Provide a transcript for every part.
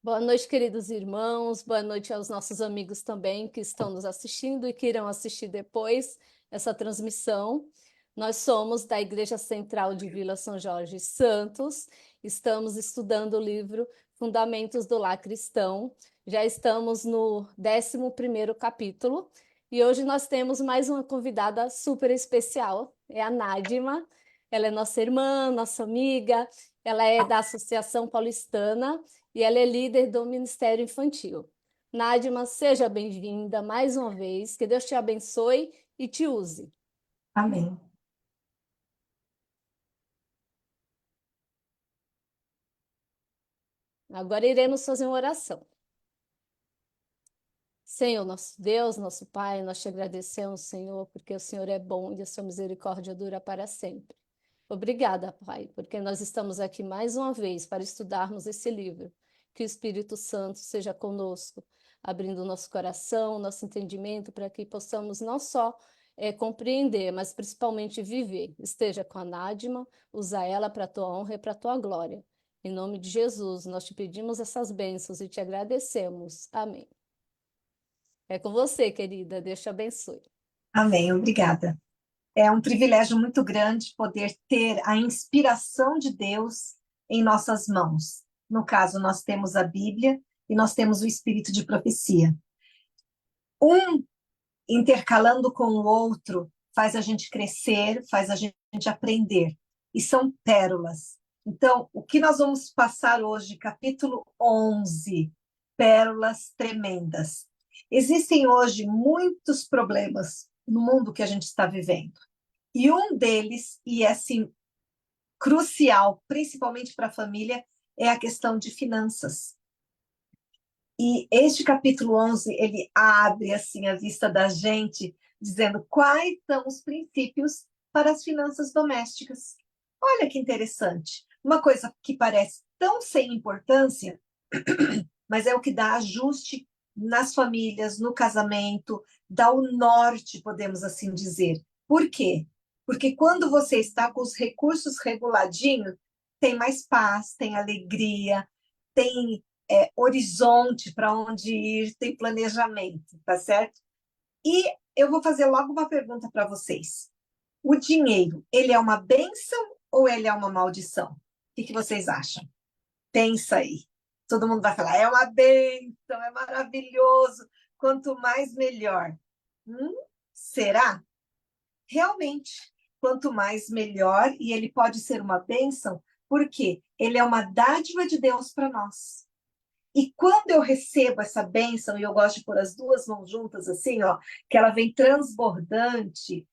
Boa noite, queridos irmãos. Boa noite aos nossos amigos também que estão nos assistindo e que irão assistir depois essa transmissão. Nós somos da Igreja Central de Vila São Jorge Santos. Estamos estudando o livro Fundamentos do Lar Cristão. Já estamos no 11º capítulo e hoje nós temos mais uma convidada super especial. É a Nádima. Ela é nossa irmã, nossa amiga. Ela é da Associação Paulistana e ela é líder do Ministério Infantil. Nádima, seja bem-vinda mais uma vez, que Deus te abençoe e te use. Amém. Agora iremos fazer uma oração. Senhor, nosso Deus, nosso Pai, nós te agradecemos, Senhor, porque o Senhor é bom e a sua misericórdia dura para sempre. Obrigada, Pai, porque nós estamos aqui mais uma vez para estudarmos esse livro. Que o Espírito Santo seja conosco, abrindo o nosso coração, nosso entendimento, para que possamos não só compreender, mas principalmente viver. Esteja com a Nádima, usa ela para a tua honra e para a tua glória. Em nome de Jesus, nós te pedimos essas bênçãos e te agradecemos. Amém. É com você, querida. Deus te abençoe. Amém, obrigada. É um privilégio muito grande poder ter a inspiração de Deus em nossas mãos. No caso, nós temos a Bíblia e nós temos o Espírito de profecia. Um intercalando com o outro faz a gente crescer, faz a gente aprender. E são pérolas. Então, o que nós vamos passar hoje, capítulo 11, pérolas tremendas. Existem hoje muitos problemas no mundo que a gente está vivendo. E um deles, e é assim, crucial, principalmente para a família, é a questão de finanças. E este capítulo 11, ele abre assim a vista da gente, dizendo quais são os princípios para as finanças domésticas. Olha que interessante. Uma coisa que parece tão sem importância, mas é o que dá ajuste nas famílias, no casamento, dá o norte, podemos assim dizer. Por quê? Porque quando você está com os recursos reguladinhos, tem mais paz, tem alegria, tem horizonte para onde ir, tem planejamento, tá certo? E eu vou fazer logo uma pergunta para vocês. O dinheiro, ele é uma bênção ou ele é uma maldição? O que vocês acham? Pensa aí. Todo mundo vai falar, é uma bênção, é maravilhoso, quanto mais melhor. Hum, será? Realmente, quanto mais melhor, e ele pode ser uma bênção, porque ele é uma dádiva de Deus para nós. E quando eu recebo essa bênção, e eu gosto de pôr as duas mãos juntas assim, ó, que ela vem transbordante,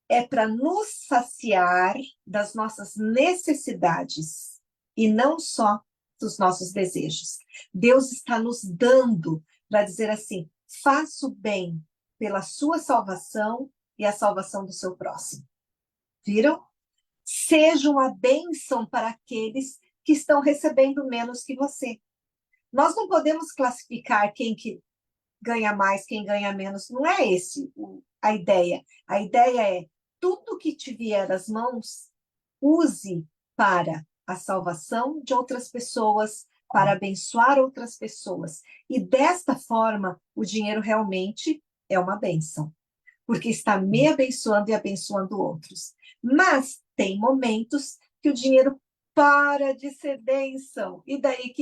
é para nos saciar das nossas necessidades e não só dos nossos desejos. Deus está nos dando para dizer assim: faça o bem pela sua salvação e a salvação do seu próximo. Viram? Seja uma bênção para aqueles que estão recebendo menos que você. Nós não podemos classificar quem que ganha mais, quem ganha menos. Não é esse a ideia. A ideia é tudo que te vier às mãos, use para a salvação de outras pessoas, para abençoar outras pessoas. E desta forma, o dinheiro realmente é uma bênção, porque está me abençoando e abençoando outros. Mas tem momentos que o dinheiro para de ser bênção. E daí,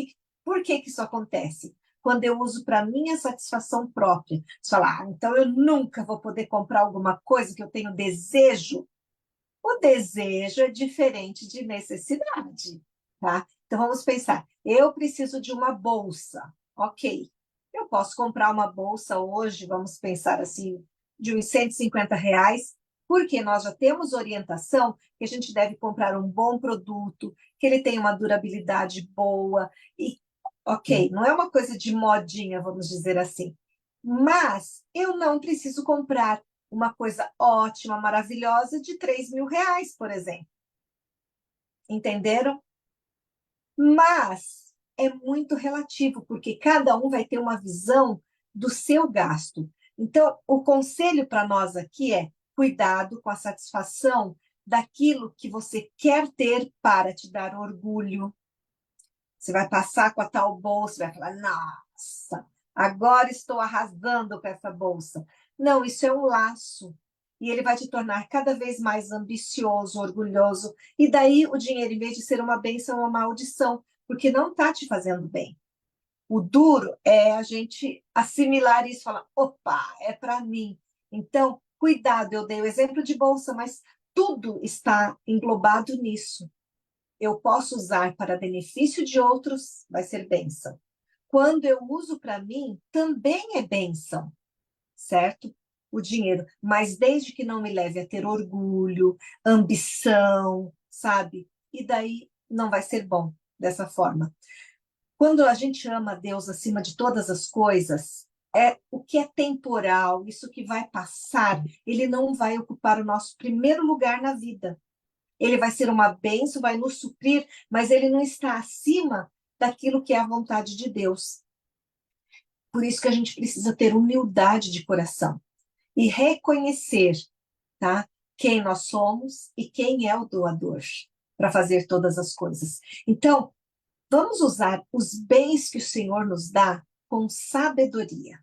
por que isso acontece? Quando eu uso para minha satisfação própria. Você fala, então eu nunca vou poder comprar alguma coisa que eu tenho desejo. O desejo é diferente de necessidade, tá? Então vamos pensar, eu preciso de uma bolsa, ok. Eu posso comprar uma bolsa hoje, vamos pensar assim, de uns R$ 150, porque nós já temos orientação que a gente deve comprar um bom produto, que ele tenha uma durabilidade boa, e ok, não é uma coisa de modinha, vamos dizer assim. Mas eu não preciso comprar uma coisa ótima, maravilhosa, de R$ 3.000, por exemplo. Entenderam? Mas é muito relativo, porque cada um vai ter uma visão do seu gasto. Então, o conselho para nós aqui é cuidado com a satisfação daquilo que você quer ter para te dar orgulho. Você vai passar com a tal bolsa, vai falar, nossa, agora estou arrasando com essa bolsa. Não, isso é um laço. E ele vai te tornar cada vez mais ambicioso, orgulhoso. E daí o dinheiro, em vez de ser uma bênção, é uma maldição, porque não está te fazendo bem. O duro é a gente assimilar isso, falar, opa, é para mim. Então, cuidado, eu dei o exemplo de bolsa, mas tudo está englobado nisso. Eu posso usar para benefício de outros, vai ser bênção. Quando eu uso para mim, também é bênção, certo? O dinheiro, mas desde que não me leve a ter orgulho, ambição, sabe? E daí não vai ser bom dessa forma. Quando a gente ama a Deus acima de todas as coisas, é o que é temporal, isso que vai passar, ele não vai ocupar o nosso primeiro lugar na vida. Ele vai ser uma bênção, vai nos suprir, mas ele não está acima daquilo que é a vontade de Deus. Por isso que a gente precisa ter humildade de coração e reconhecer, tá? Quem nós somos e quem é o doador para fazer todas as coisas. Então, vamos usar os bens que o Senhor nos dá com sabedoria.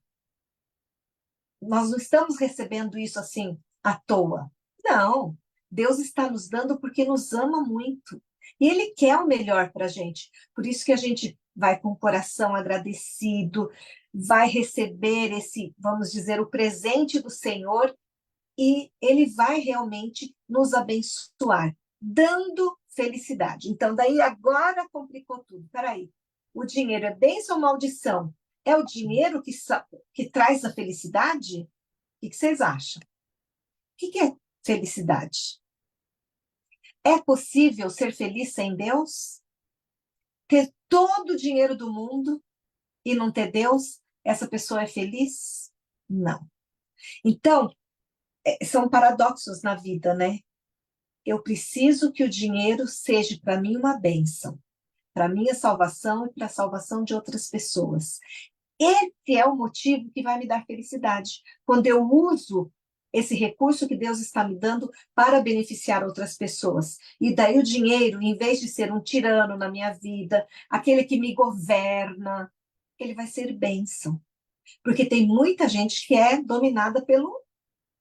Nós não estamos recebendo isso assim à toa. Não. Deus está nos dando porque nos ama muito. E Ele quer o melhor para a gente. Por isso que a gente vai com o coração agradecido, vai receber esse, vamos dizer, o presente do Senhor e Ele vai realmente nos abençoar, dando felicidade. Então, daí agora complicou tudo. Peraí, o dinheiro é bênção ou maldição? É o dinheiro que traz a felicidade? O que vocês acham? O que é felicidade? É possível ser feliz sem Deus? Ter todo o dinheiro do mundo e não ter Deus? Essa pessoa é feliz? Não. Então, são paradoxos na vida, né? Eu preciso que o dinheiro seja para mim uma bênção, para minha salvação e para a salvação de outras pessoas. Esse é o motivo que vai me dar felicidade. Quando eu uso esse recurso que Deus está me dando para beneficiar outras pessoas. E daí o dinheiro, em vez de ser um tirano na minha vida, aquele que me governa, ele vai ser bênção. Porque tem muita gente que é dominada pelo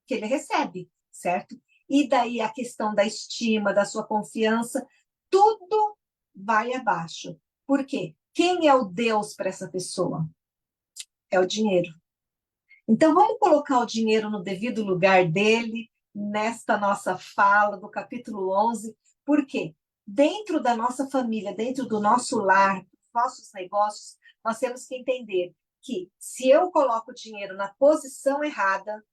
que ele recebe, certo? E daí a questão da estima, da sua confiança, tudo vai abaixo. Por quê? Quem é o Deus para essa pessoa? É o dinheiro. Então, vamos colocar o dinheiro no devido lugar dele, nesta nossa fala do capítulo 11. Por quê? Dentro da nossa família, dentro do nosso lar, dos nossos negócios, nós temos que entender que se eu coloco o dinheiro na posição errada,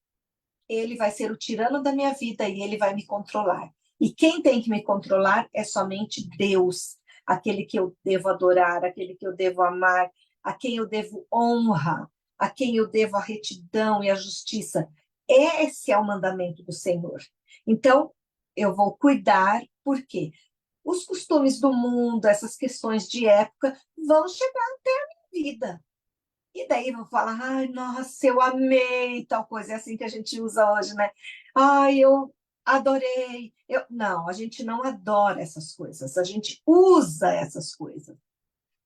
ele vai ser o tirano da minha vida e ele vai me controlar. E quem tem que me controlar é somente Deus, aquele que eu devo adorar, aquele que eu devo amar, a quem eu devo honra, a quem eu devo a retidão e a justiça. Esse é o mandamento do Senhor. Então, eu vou cuidar, porque os costumes do mundo, essas questões de época, vão chegar até a minha vida. E daí vão falar, ai, nossa, eu amei tal coisa, é assim que a gente usa hoje, né? Ai, eu adorei. Não, a gente não adora essas coisas, a gente usa essas coisas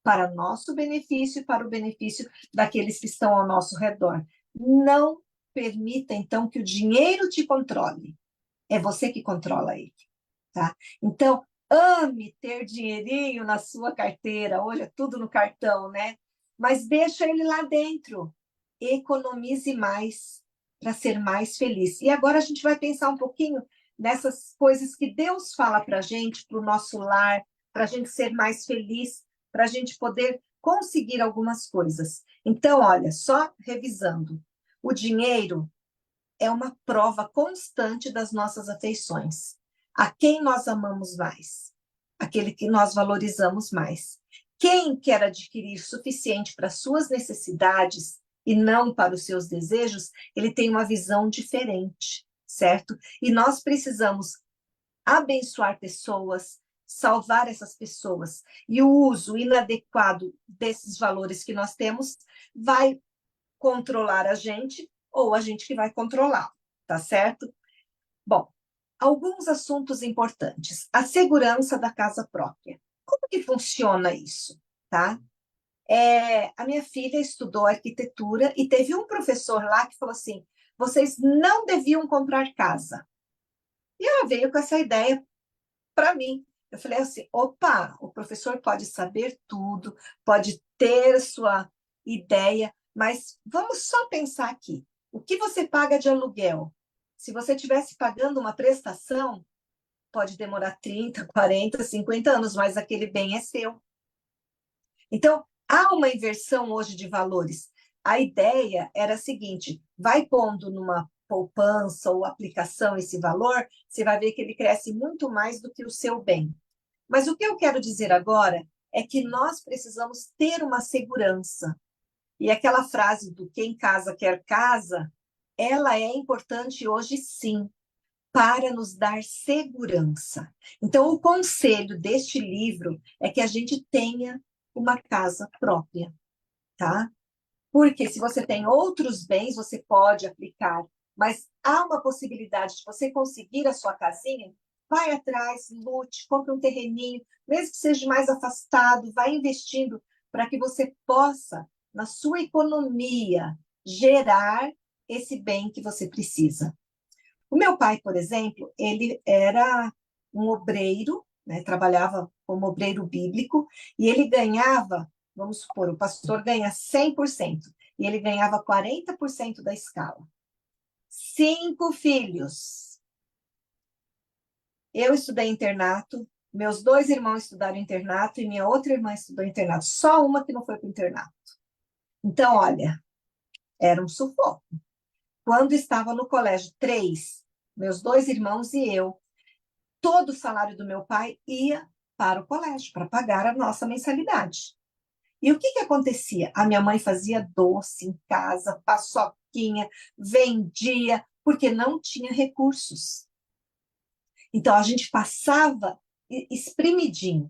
para nosso benefício e para o benefício daqueles que estão ao nosso redor. Não permita, então, que o dinheiro te controle. É você que controla ele, tá? Então, ame ter dinheirinho na sua carteira. Hoje é tudo no cartão, né? Mas deixa ele lá dentro. Economize mais para ser mais feliz. E agora a gente vai pensar um pouquinho nessas coisas que Deus fala para a gente, para o nosso lar, para a gente ser mais feliz, para a gente poder conseguir algumas coisas. Então, olha, só revisando. O dinheiro é uma prova constante das nossas afeições. A quem nós amamos mais? Aquele que nós valorizamos mais. Quem quer adquirir suficiente para suas necessidades e não para os seus desejos, ele tem uma visão diferente, certo? E nós precisamos abençoar pessoas, salvar essas pessoas. E o uso inadequado desses valores que nós temos vai controlar a gente ou a gente que vai controlar, tá certo? Bom, alguns assuntos importantes. A segurança da casa própria. Como que funciona isso? tá? A minha filha estudou arquitetura e teve um professor lá que falou assim: vocês não deviam comprar casa. E ela veio com essa ideia para mim. Eu falei assim: opa, o professor pode saber tudo, pode ter sua ideia, mas vamos só pensar aqui. O que você paga de aluguel? Se você estivesse pagando uma prestação, pode demorar 30, 40, 50 anos, mas aquele bem é seu. Então, há uma inversão hoje de valores. A ideia era a seguinte: vai pondo numa poupança ou aplicação esse valor, você vai ver que ele cresce muito mais do que o seu bem. Mas o que eu quero dizer agora é que nós precisamos ter uma segurança. E aquela frase do quem casa quer casa, ela é importante hoje sim, para nos dar segurança. Então, o conselho deste livro é que a gente tenha uma casa própria, tá? Porque se você tem outros bens, você pode aplicar, mas há uma possibilidade de você conseguir a sua casinha, vai atrás, lute, compre um terreninho, mesmo que seja mais afastado, vai investindo para que você possa, na sua economia, gerar esse bem que você precisa. O meu pai, por exemplo, ele era um obreiro, né, trabalhava como obreiro bíblico, e ele ganhava, vamos supor, o pastor ganha 100%, e ele ganhava 40% da escala. 5 filhos. Eu estudei internato, meus 2 irmãos estudaram internato, e minha outra irmã estudou internato. Só uma que não foi para o internato. Então, olha, era um sufoco. Quando estava no colégio, 3, meus 2 irmãos e eu, todo o salário do meu pai ia para o colégio, para pagar a nossa mensalidade. E o que que acontecia? A minha mãe fazia doce em casa, paçoquinha, vendia, porque não tinha recursos. Então a gente passava espremidinho.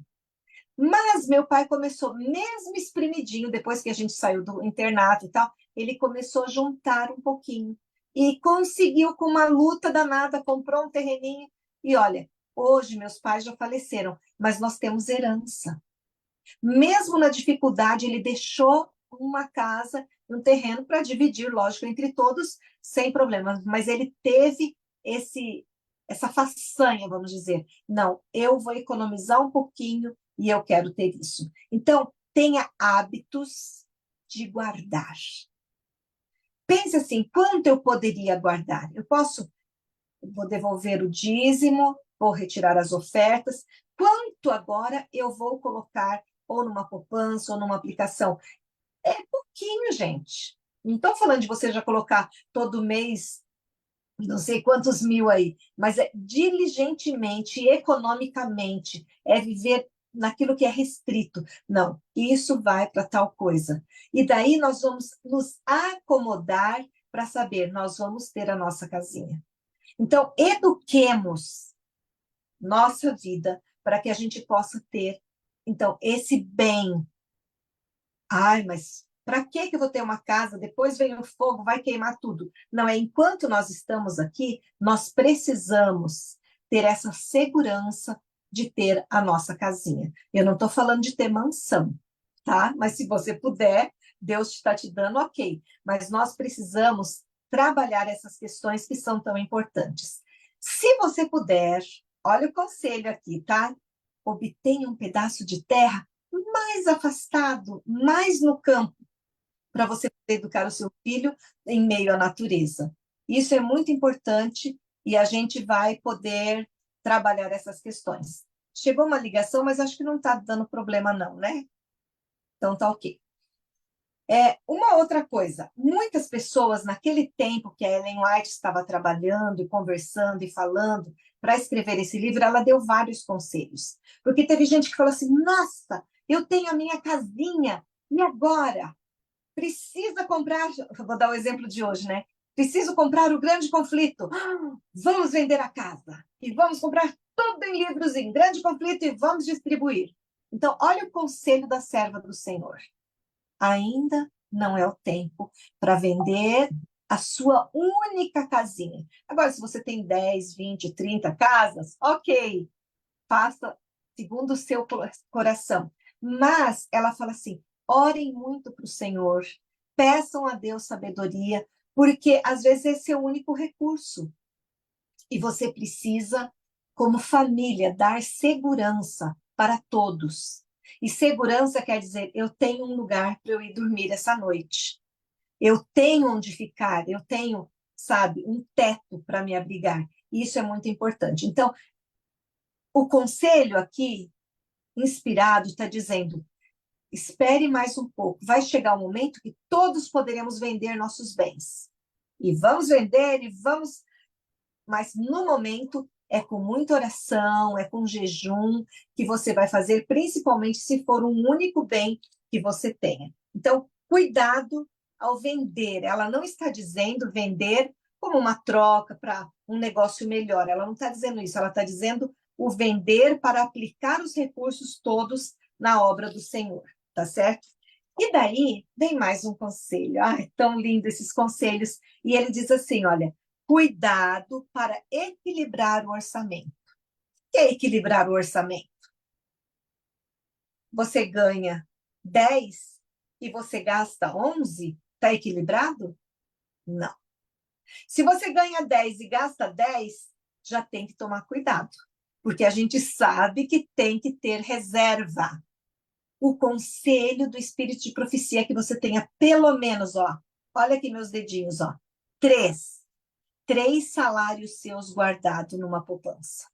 Mas meu pai começou, mesmo espremidinho, depois que a gente saiu do internato e tal, ele começou a juntar um pouquinho. E conseguiu, com uma luta danada, comprou um terreninho. E olha, hoje meus pais já faleceram, mas nós temos herança. Mesmo na dificuldade, ele deixou uma casa, um terreno para dividir, lógico, entre todos, sem problemas. Mas ele teve essa façanha, vamos dizer. Não, eu vou economizar um pouquinho e eu quero ter isso. Então, tenha hábitos de guardar. Pense assim, quanto eu poderia guardar? Vou devolver o dízimo, vou retirar as ofertas. Quanto agora eu vou colocar ou numa poupança ou numa aplicação? É pouquinho, gente. Não estou falando de você já colocar todo mês não sei quantos mil aí, mas é diligentemente, economicamente, é viver naquilo que é restrito. Não, isso vai para tal coisa. E daí nós vamos nos acomodar para saber, nós vamos ter a nossa casinha. Então, eduquemos nossa vida para que a gente possa ter, então, esse bem. Ai, mas para que eu vou ter uma casa? Depois vem o fogo, vai queimar tudo. Não é enquanto nós estamos aqui, nós precisamos ter essa segurança de ter a nossa casinha. Eu não estou falando de ter mansão, tá? Mas se você puder, Deus está te dando, ok. Mas nós precisamos trabalhar essas questões que são tão importantes. Se você puder, olha o conselho aqui, tá? Obtenha um pedaço de terra mais afastado, mais no campo, para você poder educar o seu filho em meio à natureza. Isso é muito importante e a gente vai poder trabalhar essas questões. Chegou uma ligação, mas acho que não está dando problema não, né? Então tá ok. Uma outra coisa, muitas pessoas naquele tempo que a Ellen White estava trabalhando e conversando e falando para escrever esse livro, ela deu vários conselhos. Porque teve gente que falou assim, nossa, eu tenho a minha casinha, e agora? Precisa comprar, vou dar o exemplo de hoje, né? Preciso comprar o Grande Conflito. Vamos vender a casa e vamos comprar tudo em livros em Grande Conflito e vamos distribuir. Então, olha o conselho da serva do Senhor. Ainda não é o tempo para vender a sua única casinha. Agora, se você tem 10, 20, 30 casas, ok, faça segundo o seu coração. Mas ela fala assim: orem muito para o Senhor, peçam a Deus sabedoria, porque às vezes esse é o único recurso. E você precisa, como família, dar segurança para todos. E segurança quer dizer, eu tenho um lugar para eu ir dormir essa noite. Eu tenho onde ficar, eu tenho, sabe, um teto para me abrigar. Isso é muito importante. Então, o conselho aqui, inspirado, está dizendo: espere mais um pouco. Vai chegar o momento que todos poderemos vender nossos bens. E vamos vender, e vamos. Mas no momento é com muita oração, é com jejum que você vai fazer, principalmente se for um único bem que você tenha. Então, cuidado ao vender. Ela não está dizendo vender como uma troca para um negócio melhor. Ela não está dizendo isso. Ela está dizendo o vender para aplicar os recursos todos na obra do Senhor, tá certo? E daí vem mais um conselho. Ai, tão lindo esses conselhos. E ele diz assim: olha, cuidado para equilibrar o orçamento. O que é equilibrar o orçamento? Você ganha 10 e você gasta 11? Está equilibrado? Não. Se você ganha 10 e gasta 10, já tem que tomar cuidado, porque a gente sabe que tem que ter reserva. O conselho do espírito de profecia é que você tenha pelo menos, ó, olha aqui meus dedinhos, ó, três salários seus guardados numa poupança.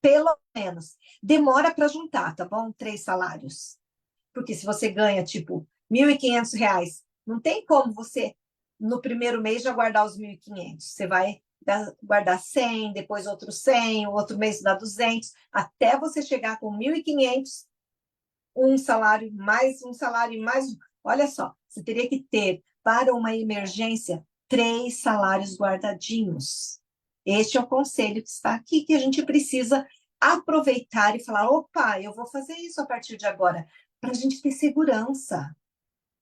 Pelo menos. Demora para juntar, tá bom? 3 salários. Porque se você ganha, tipo, R$ 1.500, não tem como você, no primeiro mês, já guardar os 1.500. Você vai guardar 100, depois outros 100, o outro mês dá 200, até você chegar com 1.500, um salário mais um salário mais. Olha só, você teria que ter, para uma emergência, 3 salários guardadinhos. Este é o conselho que está aqui, que a gente precisa aproveitar e falar: opa, eu vou fazer isso a partir de agora, para a gente ter segurança.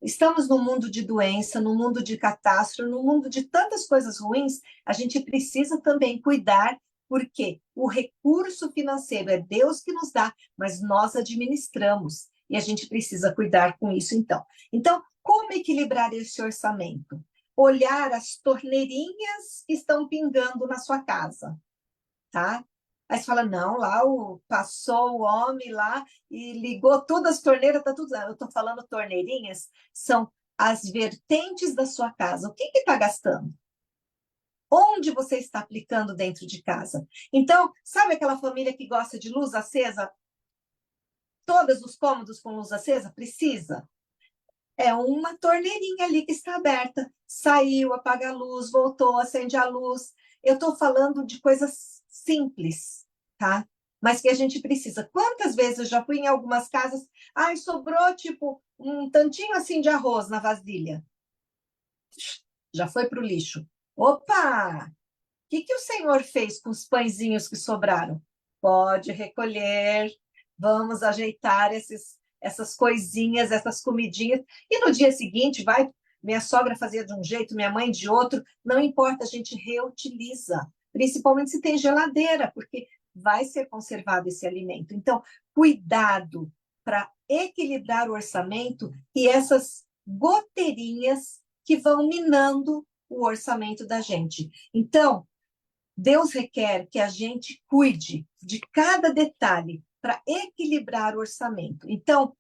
Estamos num mundo de doença, num mundo de catástrofe, num mundo de tantas coisas ruins, a gente precisa também cuidar, porque o recurso financeiro é Deus que nos dá, mas nós administramos, e a gente precisa cuidar com isso, então. Então, como equilibrar esse orçamento? Olhar as torneirinhas que estão pingando na sua casa, tá? Aí você fala: não, lá passou o homem lá e ligou todas as torneiras, tá tudo. Eu estou falando torneirinhas, são as vertentes da sua casa. O que está gastando? Onde você está aplicando dentro de casa? Então, sabe aquela família que gosta de luz acesa? Todos os cômodos com luz acesa? Precisa. É uma torneirinha ali que está aberta. Saiu, apaga a luz, voltou, acende a luz. Eu estou falando de coisas simples, tá? Mas que a gente precisa. Quantas vezes eu já fui em algumas casas, ai, sobrou tipo um tantinho assim de arroz na vasilha. Já foi para o lixo. Opa! O que o senhor fez com os pãezinhos que sobraram? Pode recolher, vamos ajeitar essas coisinhas, essas comidinhas. E no dia seguinte, vai, minha sogra fazia de um jeito, minha mãe de outro, não importa, a gente reutiliza, principalmente se tem geladeira, porque vai ser conservado esse alimento. Então, cuidado para equilibrar o orçamento e essas goteirinhas que vão minando o orçamento da gente. Então, Deus requer que a gente cuide de cada detalhe para equilibrar o orçamento. Então,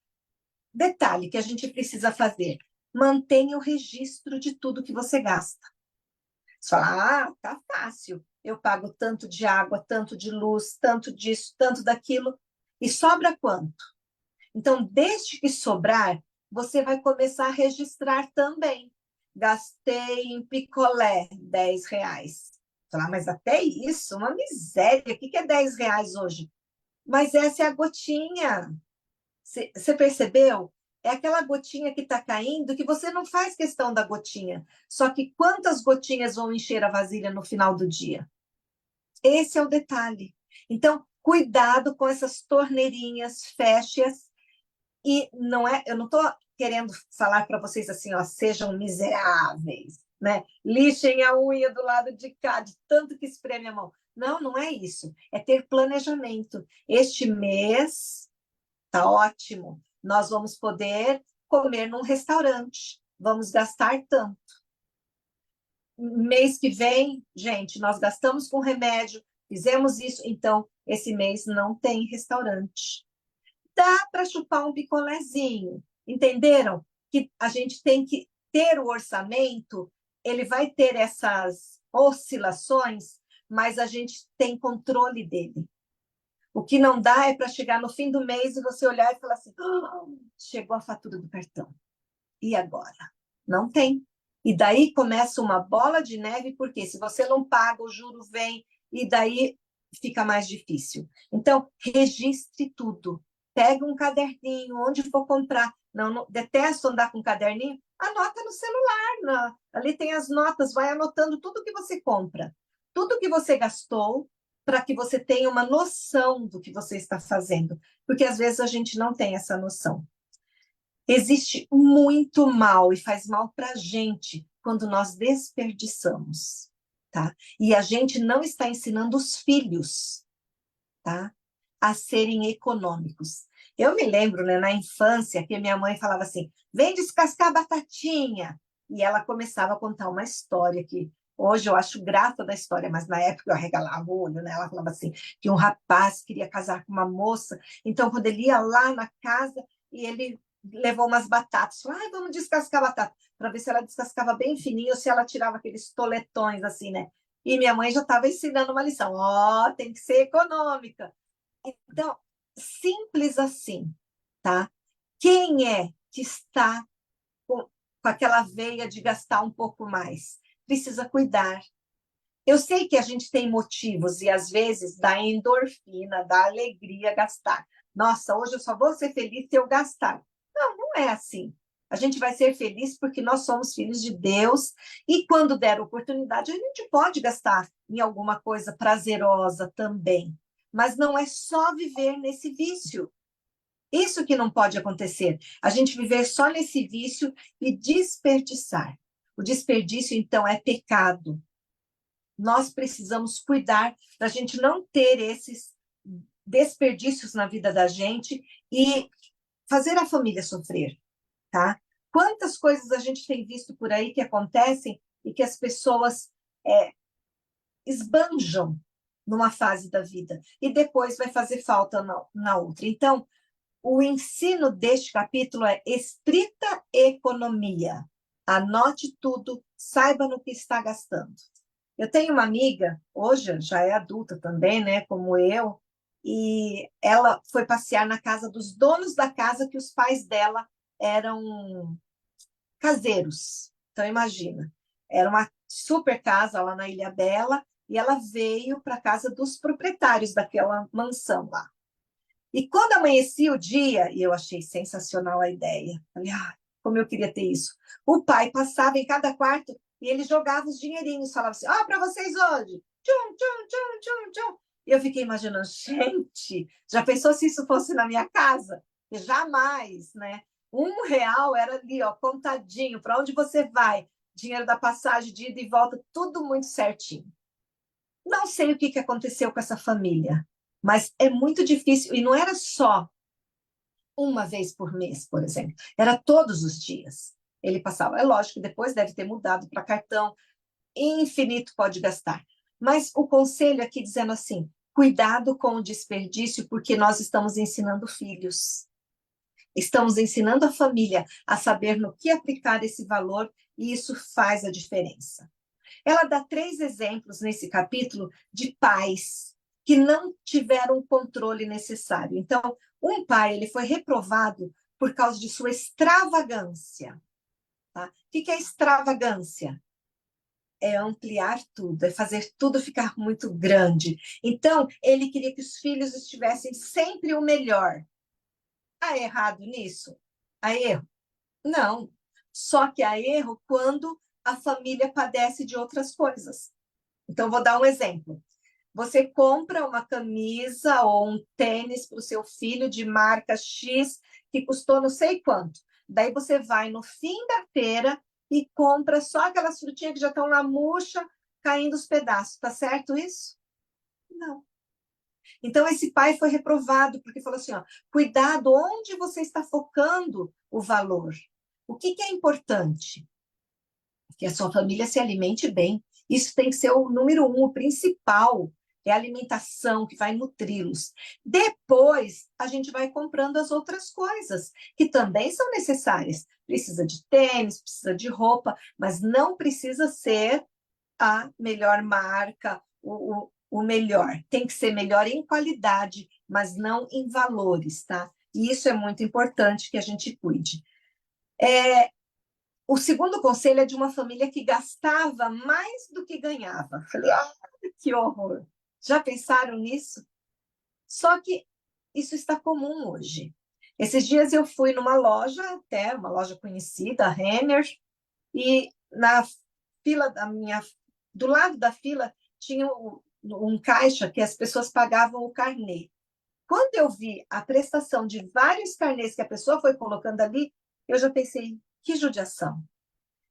detalhe que a gente precisa fazer: mantenha o registro de tudo que você gasta. Você fala: ah, tá fácil. Eu pago tanto de água, tanto de luz, tanto disso, tanto daquilo. E sobra quanto? Então, desde que sobrar, você vai começar a registrar também. Gastei em picolé R$ 10. Falar: mas até isso, uma miséria. O que é R$ 10 hoje? Mas essa é a gotinha. Você percebeu? É aquela gotinha que está caindo que você não faz questão da gotinha. Só que quantas gotinhas vão encher a vasilha no final do dia? Esse é o detalhe. Então, cuidado com essas torneirinhas, feche-as. E não é, eu não estou querendo falar para vocês assim, ó, sejam miseráveis, né? Lixem a unha do lado de cá, de tanto que espreme a mão. Não, não é isso. É ter planejamento. Este mês tá ótimo. nós vamos poder comer num restaurante, vamos gastar tanto. Mês que vem, gente, nós gastamos com remédio, fizemos isso, então esse mês não tem restaurante. Dá para chupar um picolézinho, entenderam? Que a gente tem que ter o orçamento, ele vai ter essas oscilações, mas a gente tem controle dele. O que não dá é para chegar no fim do mês e você olhar e falar assim: "Ah, chegou a fatura do cartão. E agora?" Não tem. E daí começa uma bola de neve, porque se você não paga, o juro vem, e daí fica mais difícil. Então, registre tudo. Pega um caderninho, onde for comprar. Não, detesto andar com caderninho. Anota no celular. Ali tem as notas, vai anotando tudo que você compra. Tudo que você gastou, para que você tenha uma noção do que você está fazendo. Porque às vezes a gente não tem essa noção. Existe muito mal e faz mal para a gente quando nós desperdiçamos, tá? E a gente não está ensinando os filhos, tá? A serem econômicos. Eu me lembro, né, na infância, que minha mãe falava assim: vem descascar batatinha. E ela começava a contar uma história que hoje eu acho grata da história, mas na época eu arregalava o olho, né? Ela falava assim, que um rapaz queria casar com uma moça, então quando ele ia lá na casa e ele levou umas batatas, falou: ah, vamos descascar a batata, para ver se ela descascava bem fininho ou se ela tirava aqueles toletões assim, né? E minha mãe já estava ensinando uma lição: ó, oh, tem que ser econômica. Então, simples assim, tá? Quem é que está com aquela veia de gastar um pouco mais? Precisa cuidar. Eu sei que a gente tem motivos e às vezes dá endorfina, dá alegria gastar. Nossa, hoje eu só vou ser feliz se eu gastar. Não, não é assim. A gente vai ser feliz porque nós somos filhos de Deus e quando der oportunidade a gente pode gastar em alguma coisa prazerosa também. Mas não é só viver nesse vício. Isso que não pode acontecer. A gente viver só nesse vício e desperdiçar. O desperdício, então, é pecado. Nós precisamos cuidar para a gente não ter esses desperdícios na vida da gente e fazer a família sofrer, tá? Quantas coisas a gente tem visto por aí que acontecem e que as pessoas esbanjam numa fase da vida e depois vai fazer falta na outra. Então, o ensino deste capítulo é estrita economia. Anote tudo, saiba no que está gastando. Eu tenho uma amiga, hoje já é adulta também, né, como eu, e ela foi passear na casa dos donos da casa que os pais dela eram caseiros. Então, imagina, era uma super casa lá na Ilha Bela, e ela veio para a casa dos proprietários daquela mansão lá. E quando amanhecia o dia, e eu achei sensacional a ideia, falei, ah, como eu queria ter isso. O pai passava em cada quarto e ele jogava os dinheirinhos, falava assim, ó, para vocês hoje. Tchum, tchum, tchum, tchum, tchum. E eu fiquei imaginando, gente, já pensou se isso fosse na minha casa? Jamais, né? R$ 1 era ali, ó, contadinho, para onde você vai? Dinheiro da passagem, de ida e volta, tudo muito certinho. Não sei o que aconteceu com essa família, mas é muito difícil. E não era só uma vez por mês, por exemplo. Era todos os dias. Ele passava. É lógico que depois deve ter mudado para cartão. Infinito pode gastar. Mas o conselho aqui dizendo assim, cuidado com o desperdício, porque nós estamos ensinando filhos. Estamos ensinando a família a saber no que aplicar esse valor e isso faz a diferença. Ela dá 3 exemplos nesse capítulo de pais que não tiveram o controle necessário. Então, um pai ele foi reprovado por causa de sua extravagância. Tá? O que é extravagância? É ampliar tudo, é fazer tudo ficar muito grande. Então, ele queria que os filhos estivessem sempre o melhor. Há errado nisso? Há erro? Não. Só que há erro quando a família padece de outras coisas. Então, vou dar um exemplo. Você compra uma camisa ou um tênis para o seu filho de marca X, que custou não sei quanto. Daí você vai no fim da feira e compra só aquelas frutinhas que já estão na murcha, caindo os pedaços. Tá certo isso? Não. Então, esse pai foi reprovado, porque falou assim, ó, cuidado onde você está focando o valor. O que que é importante? Que a sua família se alimente bem. Isso tem que ser o número um, o principal. É a alimentação que vai nutri-los. Depois, a gente vai comprando as outras coisas, que também são necessárias. Precisa de tênis, precisa de roupa, mas não precisa ser a melhor marca, o melhor. Tem que ser melhor em qualidade, mas não em valores, tá? E isso é muito importante que a gente cuide. O segundo conselho é de uma família que gastava mais do que ganhava. Falei, ah, que horror! Já pensaram nisso? Só que isso está comum hoje. Esses dias eu fui numa loja, até uma loja conhecida, a Renner, e na fila do lado da fila tinha um caixa que as pessoas pagavam o carnê. Quando eu vi a prestação de vários carnês que a pessoa foi colocando ali, eu já pensei, que judiação.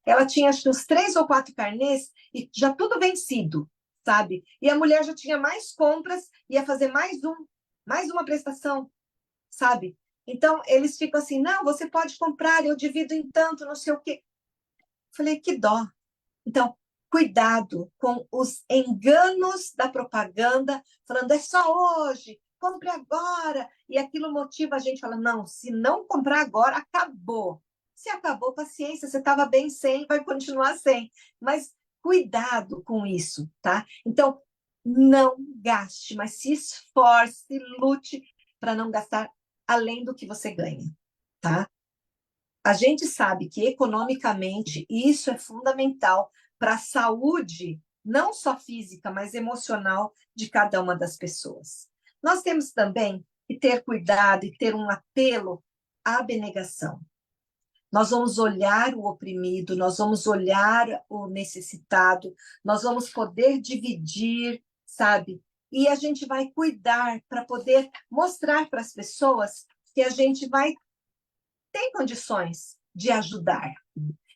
Ela tinha acho que uns 3 ou 4 carnês e já tudo vencido, sabe? E a mulher já tinha mais compras, ia fazer mais uma prestação, sabe? Então, eles ficam assim, não, você pode comprar, eu divido em tanto, não sei o quê. Falei, que dó. Então, cuidado com os enganos da propaganda, falando, é só hoje, compre agora. E aquilo motiva a gente, fala, não, se não comprar agora, acabou. Se acabou, paciência, você estava bem sem, vai continuar sem. Mas cuidado com isso, tá? Então, não gaste, mas se esforce, lute para não gastar além do que você ganha, tá? A gente sabe que economicamente isso é fundamental para a saúde, não só física, mas emocional de cada uma das pessoas. Nós temos também que ter cuidado e ter um apelo à abnegação. Nós vamos olhar o oprimido, nós vamos olhar o necessitado, nós vamos poder dividir, sabe? E a gente vai cuidar para poder mostrar para as pessoas que a gente vai ter condições de ajudar.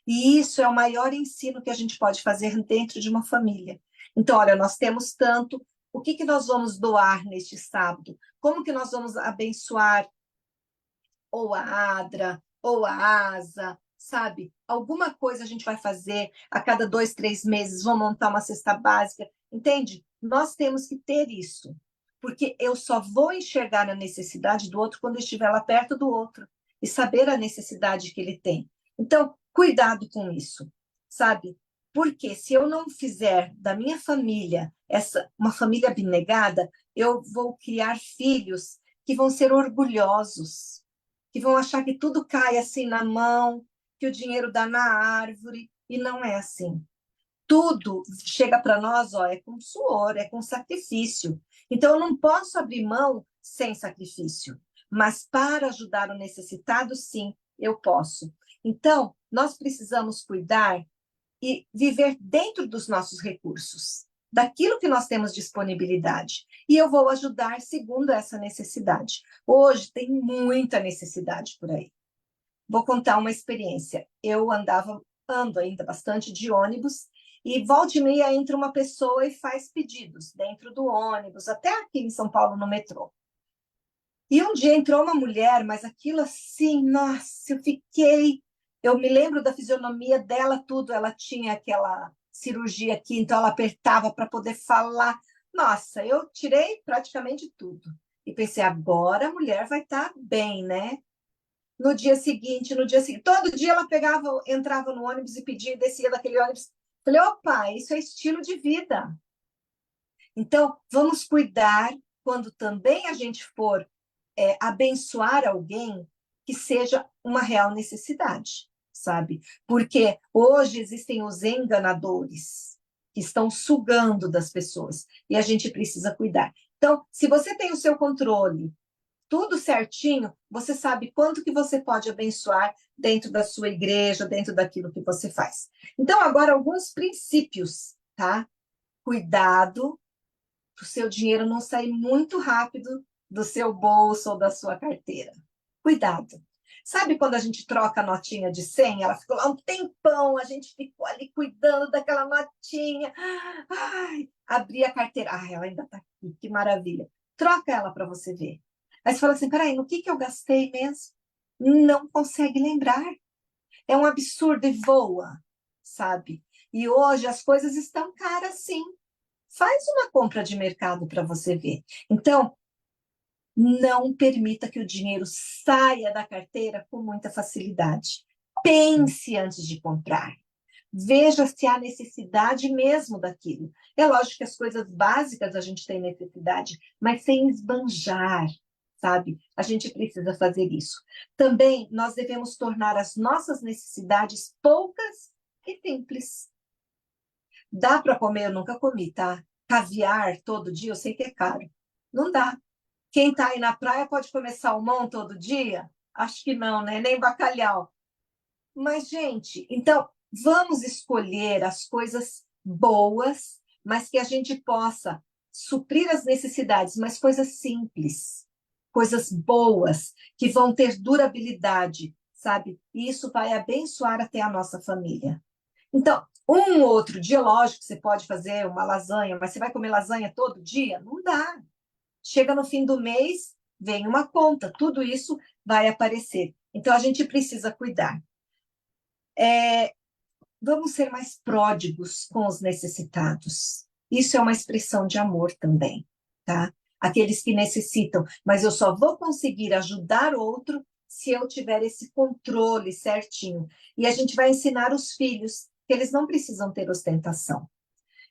E isso é o maior ensino que a gente pode fazer dentro de uma família. Então, olha, nós temos tanto, o que que nós vamos doar neste sábado? Como que nós vamos abençoar ou a Adra, ou a Asa, sabe? Alguma coisa a gente vai fazer a cada 2, 3 meses, vamos montar uma cesta básica, entende? Nós temos que ter isso, porque eu só vou enxergar a necessidade do outro quando eu estiver lá perto do outro e saber a necessidade que ele tem. Então, cuidado com isso, sabe? Porque se eu não fizer da minha família uma família abnegada, eu vou criar filhos que vão ser orgulhosos, que vão achar que tudo cai assim na mão, que o dinheiro dá na árvore, e não é assim. Tudo chega para nós, ó, é com suor, é com sacrifício. Então, eu não posso abrir mão sem sacrifício, mas para ajudar o necessitado, sim, eu posso. Então, nós precisamos cuidar e viver dentro dos nossos recursos, daquilo que nós temos disponibilidade. E eu vou ajudar segundo essa necessidade. Hoje tem muita necessidade por aí. Vou contar uma experiência. Eu ando ainda bastante de ônibus, e volta e meia entra uma pessoa e faz pedidos dentro do ônibus, até aqui em São Paulo, no metrô. E um dia entrou uma mulher, mas aquilo assim, nossa, eu me lembro da fisionomia dela, tudo, ela tinha aquela cirurgia aqui, então ela apertava para poder falar. Nossa, eu tirei praticamente tudo. E pensei, agora a mulher vai estar bem, né? No dia seguinte, todo dia ela pegava, entrava no ônibus e pedia e descia daquele ônibus. Falei, opa, isso é estilo de vida. Então, vamos cuidar quando também a gente for abençoar alguém, que seja uma real necessidade, sabe? Porque hoje existem os enganadores que estão sugando das pessoas e a gente precisa cuidar. Então, se você tem o seu controle, tudo certinho, você sabe quanto que você pode abençoar dentro da sua igreja, dentro daquilo que você faz. Então, agora alguns princípios, tá? Cuidado para o seu dinheiro não sair muito rápido do seu bolso ou da sua carteira. Cuidado. Sabe quando a gente troca a notinha de 100? Ela ficou lá um tempão, a gente ficou ali cuidando daquela notinha. Ai, abri a carteira. Ai, ela ainda está aqui, que maravilha. Troca ela para você ver. Aí você fala assim, peraí, no que eu gastei mesmo? Não consegue lembrar. É um absurdo e voa, sabe? E hoje as coisas estão caras, sim. Faz uma compra de mercado para você ver. Então, não permita que o dinheiro saia da carteira com muita facilidade. Pense antes de comprar. Veja se há necessidade mesmo daquilo. É lógico que as coisas básicas a gente tem necessidade, mas sem esbanjar, sabe? A gente precisa fazer isso. Também nós devemos tornar as nossas necessidades poucas e simples. Dá para comer? Eu nunca comi, tá? Caviar todo dia, eu sei que é caro. Não dá. Quem está aí na praia pode comer salmão todo dia? Acho que não, né? Nem bacalhau. Mas, gente, então, vamos escolher as coisas boas, mas que a gente possa suprir as necessidades, mas coisas simples, coisas boas, que vão ter durabilidade, sabe? E isso vai abençoar até a nossa família. Então, um outro dia, lógico que você pode fazer uma lasanha, mas você vai comer lasanha todo dia? Não dá. Chega no fim do mês, vem uma conta, tudo isso vai aparecer. Então, a gente precisa cuidar. Vamos ser mais pródigos com os necessitados. Isso é uma expressão de amor também, tá? Aqueles que necessitam, mas eu só vou conseguir ajudar outro se eu tiver esse controle certinho. E a gente vai ensinar os filhos que eles não precisam ter ostentação.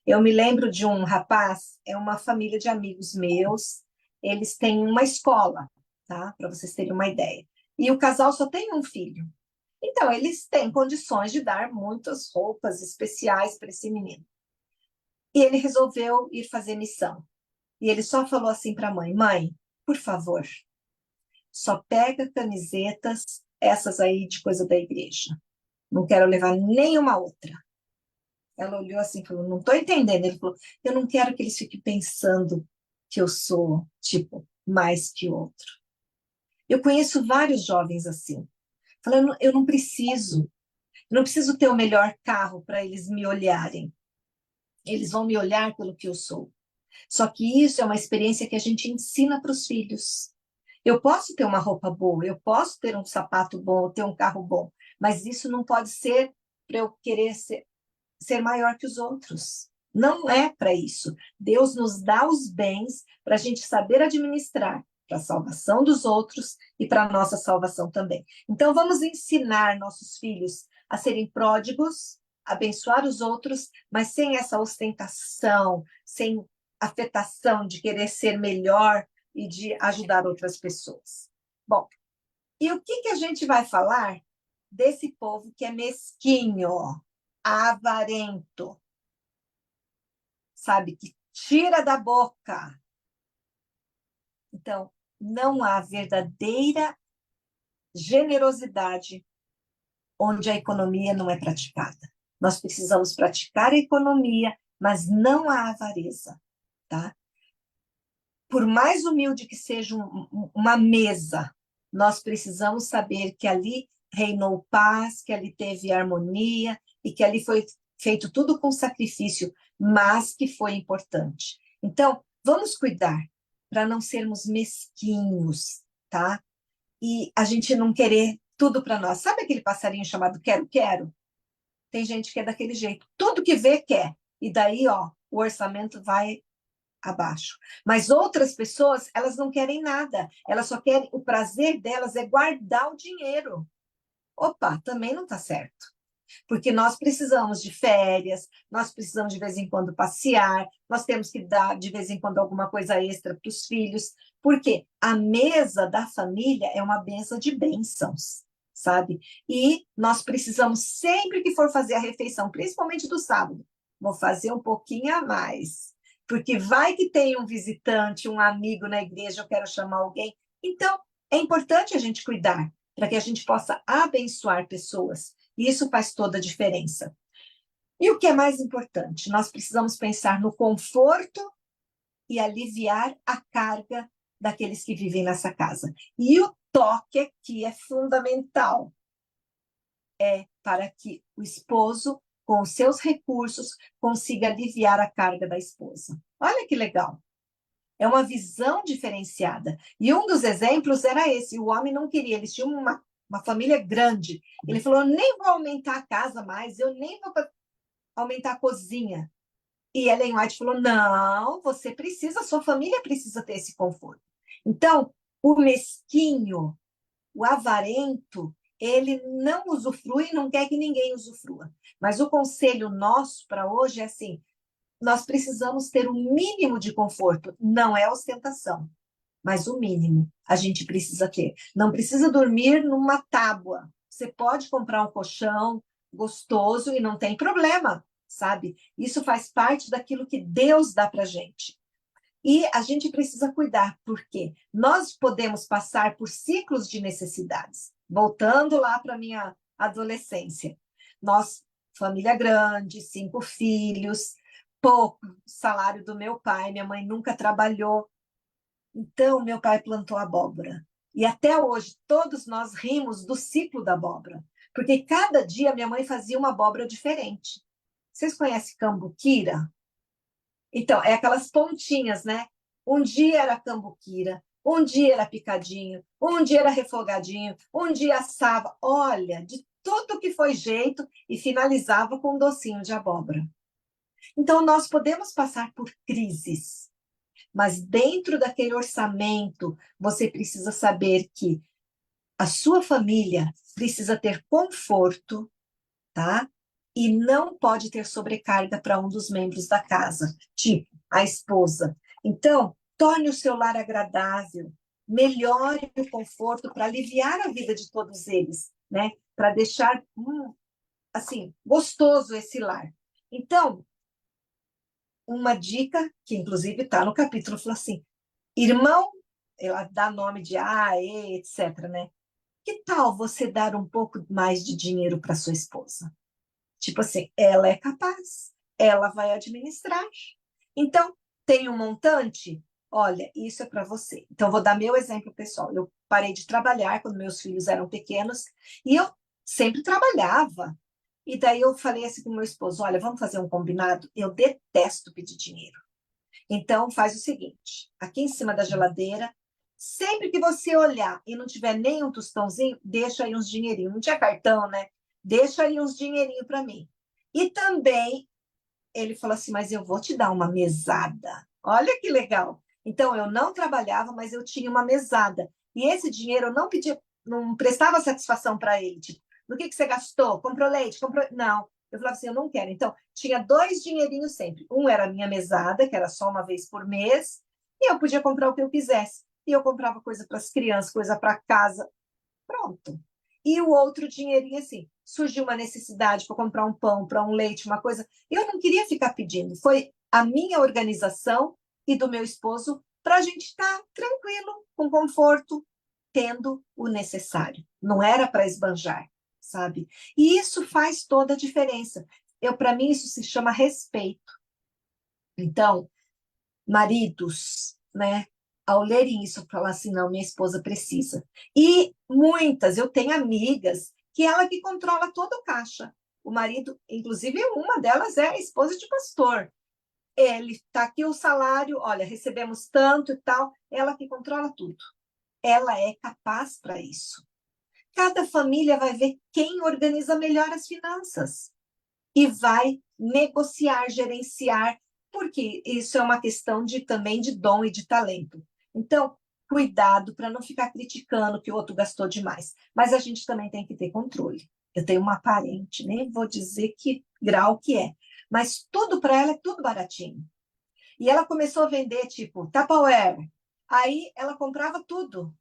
Eu me lembro de um rapaz, é uma família de amigos meus, eles têm uma escola, tá? Para vocês terem uma ideia. E o casal só tem um filho. Então, eles têm condições de dar muitas roupas especiais para esse menino. E ele resolveu ir fazer missão. E ele só falou assim para a mãe: Mãe, por favor, só pega camisetas, essas aí de coisa da igreja. Não quero levar nenhuma outra. Ela olhou assim e falou: Não estou entendendo. Ele falou: Eu não quero que eles fiquem pensando que eu sou, tipo, mais que outro. Eu conheço vários jovens assim, falando: eu não preciso ter o melhor carro para eles me olharem. Eles vão me olhar pelo que eu sou. Só que isso é uma experiência que a gente ensina para os filhos. Eu posso ter uma roupa boa, eu posso ter um sapato bom, ter um carro bom, mas isso não pode ser para eu querer ser maior que os outros. Não é para isso. Deus nos dá os bens para a gente saber administrar para a salvação dos outros e para a nossa salvação também. Então, vamos ensinar nossos filhos a serem pródigos, abençoar os outros, mas sem essa ostentação, sem afetação de querer ser melhor e de ajudar outras pessoas. Bom, e o que a gente vai falar desse povo que é mesquinho, avarento, sabe, que tira da boca? Então, não há verdadeira generosidade onde a economia não é praticada. Nós precisamos praticar a economia, mas não a avareza, tá? Por mais humilde que seja uma mesa, nós precisamos saber que ali reinou paz, que ali teve harmonia e que ali foi feito tudo com sacrifício, mas que foi importante. Então, vamos cuidar para não sermos mesquinhos, tá? E a gente não querer tudo para nós. Sabe aquele passarinho chamado quero-quero? Tem gente que é daquele jeito. Tudo que vê, quer. E daí, ó, o orçamento vai abaixo. Mas outras pessoas, elas não querem nada. Elas só querem, o prazer delas é guardar o dinheiro. Opa, também não está certo. Porque nós precisamos de férias, nós precisamos de vez em quando passear, nós temos que dar de vez em quando alguma coisa extra para os filhos, porque a mesa da família é uma mesa de bênçãos, sabe? E nós precisamos, sempre que for fazer a refeição, principalmente do sábado, vou fazer um pouquinho a mais, porque vai que tem um visitante, um amigo na igreja, eu quero chamar alguém. Então, é importante a gente cuidar, para que a gente possa abençoar pessoas. E isso faz toda a diferença. E o que é mais importante? Nós precisamos pensar no conforto e aliviar a carga daqueles que vivem nessa casa. E o toque aqui é fundamental. É para que o esposo, com os seus recursos, consiga aliviar a carga da esposa. Olha que legal. É uma visão diferenciada. E um dos exemplos era esse: o homem não queria, eles tinham uma família grande. Ele falou: eu nem vou aumentar a casa mais, eu nem vou aumentar a cozinha. E Ellen White falou: não, você precisa, sua família precisa ter esse conforto. Então, o mesquinho, o avarento, ele não usufrui e não quer que ninguém usufrua. Mas o conselho nosso para hoje é assim: nós precisamos ter o mínimo de conforto, não é ostentação, mas o mínimo a gente precisa ter. Não precisa dormir numa tábua. Você pode comprar um colchão gostoso e não tem problema, sabe? Isso faz parte daquilo que Deus dá para gente. E a gente precisa cuidar, porque nós podemos passar por ciclos de necessidades. Voltando lá para a minha adolescência. Nós, família grande, 5 filhos, pouco salário do meu pai, minha mãe nunca trabalhou. Então, meu pai plantou abóbora. E até hoje, todos nós rimos do ciclo da abóbora. Porque cada dia minha mãe fazia uma abóbora diferente. Vocês conhecem cambuquira? Então, é aquelas pontinhas, né? Um dia era cambuquira, um dia era picadinho, um dia era refogadinho, um dia assava. Olha, de tudo que foi jeito e finalizava com um docinho de abóbora. Então, nós podemos passar por crises, mas dentro daquele orçamento, você precisa saber que a sua família precisa ter conforto, tá? E não pode ter sobrecarga para um dos membros da casa, tipo a esposa. Então, torne o seu lar agradável, melhore o conforto para aliviar a vida de todos eles, né? Para deixar assim gostoso esse lar. Então, uma dica que inclusive está no capítulo, fala assim: irmão, ela dá nome de A, E, etc, né? Que tal você dar um pouco mais de dinheiro para sua esposa? Tipo assim, ela é capaz, ela vai administrar. Então, tem um montante, olha, isso é para você. Então, vou dar meu exemplo pessoal. Eu parei de trabalhar quando meus filhos eram pequenos e eu sempre trabalhava. E daí eu falei assim com meu esposo: olha, vamos fazer um combinado? Eu detesto pedir dinheiro. Então, faz o seguinte: aqui em cima da geladeira, sempre que você olhar e não tiver nem um tostãozinho, deixa aí uns dinheirinhos. Não tinha cartão, né? Deixa aí uns dinheirinhos para mim. E também, ele falou assim: mas eu vou te dar uma mesada. Olha que legal. Então, eu não trabalhava, mas eu tinha uma mesada. E esse dinheiro eu não pedia, não prestava satisfação para ele. Tipo, no que você gastou? Comprou leite? Comprou. Não. Eu falava assim: eu não quero. Então, tinha 2 dinheirinhos sempre. Um era a minha mesada, que era só uma vez por mês, e eu podia comprar o que eu quisesse. E eu comprava coisa para as crianças, coisa para casa. Pronto. E o outro dinheirinho assim, surgiu uma necessidade para comprar um pão, para um leite, uma coisa. Eu não queria ficar pedindo. Foi a minha organização e do meu esposo para a gente estar tranquilo, com conforto, tendo o necessário. Não era para esbanjar, sabe? E isso faz toda a diferença. Para mim, isso se chama respeito. Então, maridos, né? Ao lerem isso, falar assim, não, minha esposa precisa. E muitas, eu tenho amigas que ela que controla todo o caixa. O marido, inclusive uma delas é a esposa de pastor. Ele está aqui o salário, olha, recebemos tanto e tal, ela que controla tudo. Ela é capaz para isso. Cada família vai ver quem organiza melhor as finanças e vai negociar, gerenciar, porque isso é uma questão de também de dom e de talento. Então, cuidado para não ficar criticando que o outro gastou demais. Mas a gente também tem que ter controle. Eu tenho uma parente, nem vou dizer que grau que é, mas tudo para ela é tudo baratinho. E ela começou a vender, tipo, Tupperware. Aí ela comprava tudo.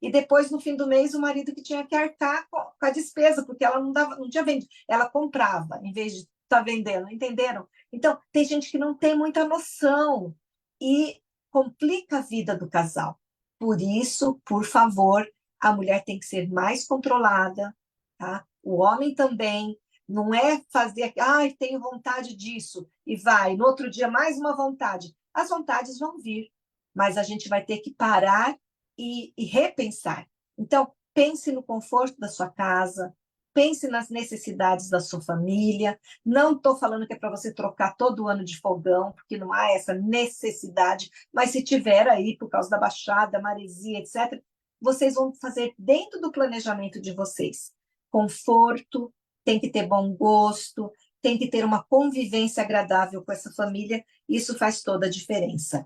E depois, no fim do mês, o marido que tinha que arcar com a despesa, porque ela não dava, não tinha vendido. Ela comprava, em vez de estar vendendo, entenderam? Então, tem gente que não tem muita noção e complica a vida do casal. Por isso, por favor, a mulher tem que ser mais controlada, tá? O homem também. Não é fazer, ai, tenho vontade disso, e vai. No outro dia, mais uma vontade. As vontades vão vir, mas a gente vai ter que parar e repensar. Então, pense no conforto da sua casa, pense nas necessidades da sua família. Não estou falando que é para você trocar todo ano de fogão, porque não há essa necessidade, mas se tiver aí, por causa da baixada, maresia, etc., vocês vão fazer dentro do planejamento de vocês. Conforto, tem que ter bom gosto, tem que ter uma convivência agradável com essa família, isso faz toda a diferença.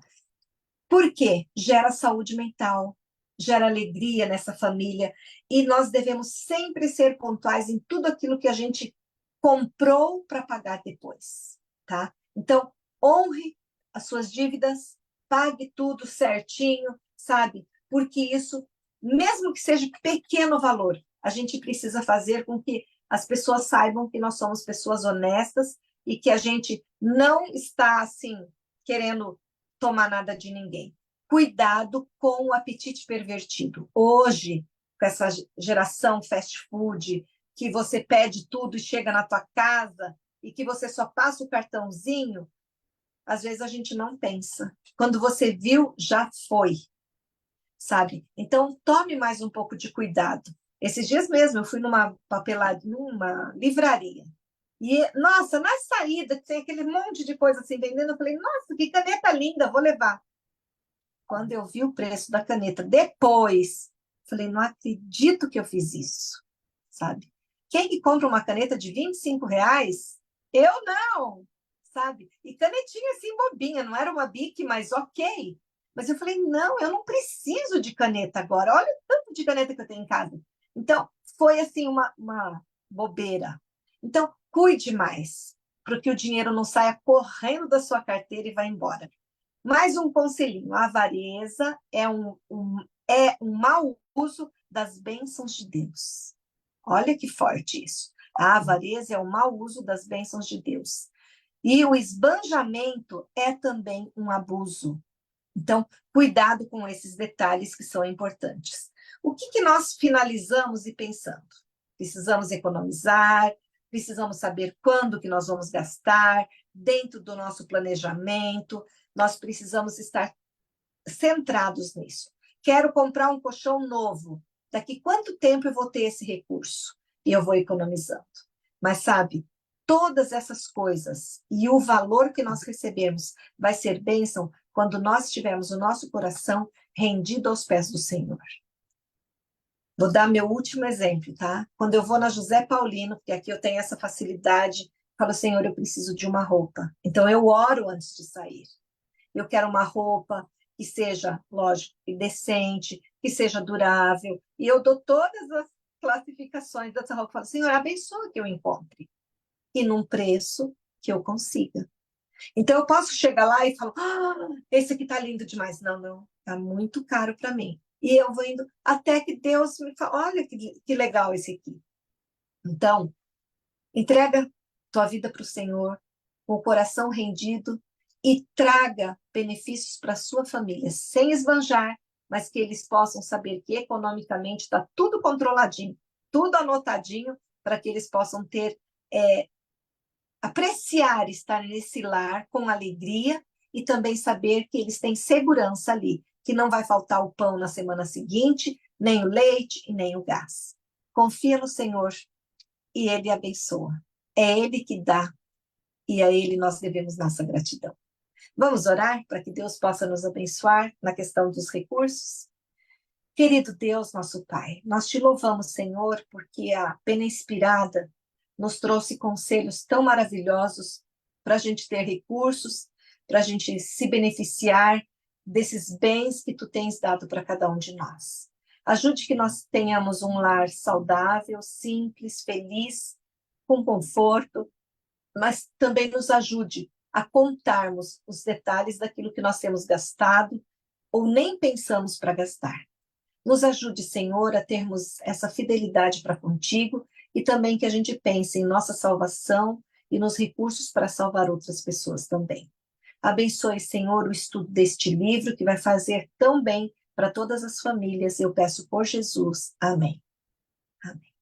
Por quê? Gera saúde mental, gera alegria nessa família, e nós devemos sempre ser pontuais em tudo aquilo que a gente comprou para pagar depois, tá? Então, honre as suas dívidas, pague tudo certinho, sabe? Porque isso, mesmo que seja pequeno valor, a gente precisa fazer com que as pessoas saibam que nós somos pessoas honestas e que a gente não está, assim, querendo tomar nada de ninguém. Cuidado com o apetite pervertido. Hoje, com essa geração fast food, que você pede tudo e chega na tua casa e que você só passa o cartãozinho, às vezes a gente não pensa. Quando você viu, já foi, sabe? Então, tome mais um pouco de cuidado. Esses dias mesmo, eu fui numa papelaria, numa livraria. E, nossa, na saída, tem aquele monte de coisa assim vendendo. Eu falei, nossa, que caneta linda, vou levar. Quando eu vi o preço da caneta depois, falei, não acredito que eu fiz isso, sabe? Quem que compra uma caneta de R$ 25? Eu não, sabe? E canetinha assim, bobinha, não era uma Bic, mas ok. Mas eu falei, não, eu não preciso de caneta agora. Olha o tanto de caneta que eu tenho em casa. Então, foi assim uma bobeira. Então, cuide mais, para que o dinheiro não saia correndo da sua carteira e vá embora. Mais um conselhinho: a avareza é um mau uso das bênçãos de Deus. Olha que forte isso. A avareza é o mau uso das bênçãos de Deus. E o esbanjamento é também um abuso. Então, cuidado com esses detalhes que são importantes. O que nós finalizamos e pensando? Precisamos economizar, precisamos saber quando que nós vamos gastar, dentro do nosso planejamento, nós precisamos estar centrados nisso. Quero comprar um colchão novo. Daqui quanto tempo eu vou ter esse recurso? E eu vou economizando. Mas sabe, todas essas coisas e o valor que nós recebemos vai ser bênção quando nós tivermos o nosso coração rendido aos pés do Senhor. Vou dar meu último exemplo, tá? Quando eu vou na José Paulino, porque aqui eu tenho essa facilidade, falo, Senhor, eu preciso de uma roupa. Então eu oro antes de sair. Eu quero uma roupa que seja, lógico, decente, que seja durável. E eu dou todas as classificações dessa roupa. Falo, Senhor, abençoa que eu encontre. E num preço que eu consiga. Então, eu posso chegar lá e falar, esse aqui tá lindo demais. Não, não, tá muito caro para mim. E eu vou indo até que Deus me fala, olha que legal esse aqui. Então, entrega tua vida para o Senhor, com o coração rendido, e traga benefícios para a sua família, sem esbanjar, mas que eles possam saber que economicamente está tudo controladinho, tudo anotadinho, para que eles possam ter, apreciar estar nesse lar com alegria e também saber que eles têm segurança ali, que não vai faltar o pão na semana seguinte, nem o leite e nem o gás. Confia no Senhor e Ele abençoa. É Ele que dá e a Ele nós devemos nossa gratidão. Vamos orar para que Deus possa nos abençoar na questão dos recursos? Querido Deus, nosso Pai, nós te louvamos, Senhor, porque a Pena Inspirada nos trouxe conselhos tão maravilhosos para a gente ter recursos, para a gente se beneficiar desses bens que tu tens dado para cada um de nós. Ajude que nós tenhamos um lar saudável, simples, feliz, com conforto, mas também nos ajude a contarmos os detalhes daquilo que nós temos gastado ou nem pensamos para gastar. Nos ajude, Senhor, a termos essa fidelidade para contigo e também que a gente pense em nossa salvação e nos recursos para salvar outras pessoas também. Abençoe, Senhor, o estudo deste livro que vai fazer tão bem para todas as famílias. Eu peço por Jesus. Amém. Amém.